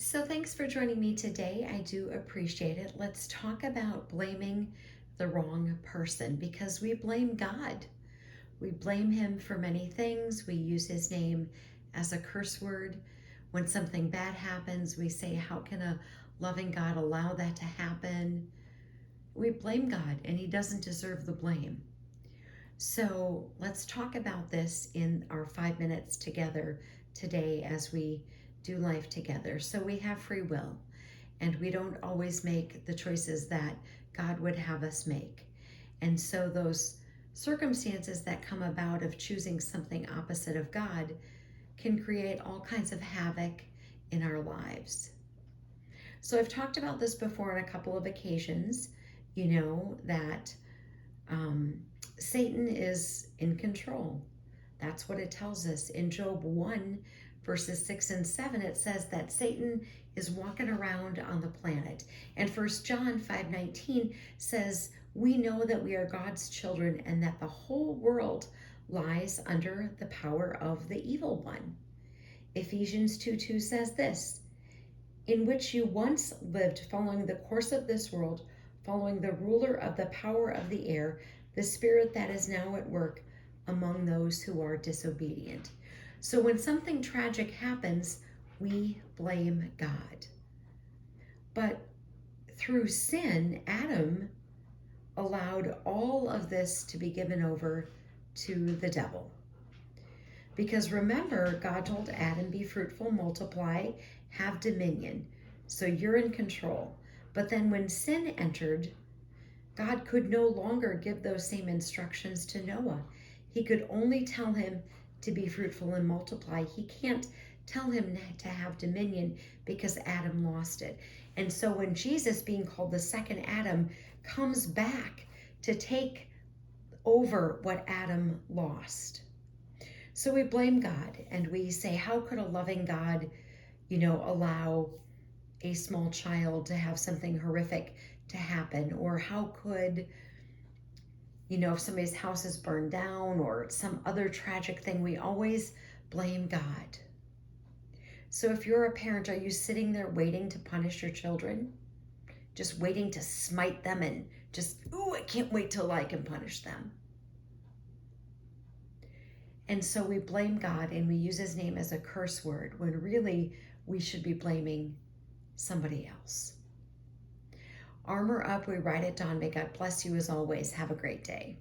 So, thanks for joining me today. I do appreciate it. Let's talk about blaming the wrong person because we blame God. We blame Him for many things. We use His name as a curse word. When something bad happens, we say, how can a loving God allow that to happen? We blame God, and He doesn't deserve the blame. So, let's talk about this in our 5 minutes together today as we do life together. So, we have free will and we don't always make the choices that God would have us make. And so those circumstances that come about of choosing something opposite of God can create all kinds of havoc in our lives. So I've talked about this before on a couple of occasions, that um, Satan is in control. That's what it tells us. In Job 1, verses 6 and 7, it says that Satan is walking around on the planet. And 1 John 5:19 says, we know that we are God's children and that the whole world lies under the power of the evil one. Ephesians 2:2 says this, in which you once lived following the course of this world, following the ruler of the power of the air, the spirit that is now at work among those who are disobedient. So when something tragic happens, we blame God. But through sin, Adam allowed all of this to be given over to the devil. Because remember, God told Adam, be fruitful, multiply, have dominion. So you're in control. But then when sin entered, God could no longer give those same instructions to Noah. He could only tell him to be fruitful and multiply. He can't tell him to have dominion because Adam lost it. And so when Jesus, being called the second Adam, comes back to take over what Adam lost. So we blame God and we say, how could a loving God, allow a small child to have something horrific to happen? Or how could, if somebody's house is burned down or some other tragic thing, we always blame God. So if you're a parent, are you sitting there waiting to punish your children? Just waiting to smite them and just, I can't wait till I can punish them. And so we blame God and we use His name as a curse word when really we should be blaming somebody else. Armor up, we ride at dawn. May God bless you as always. Have a great day.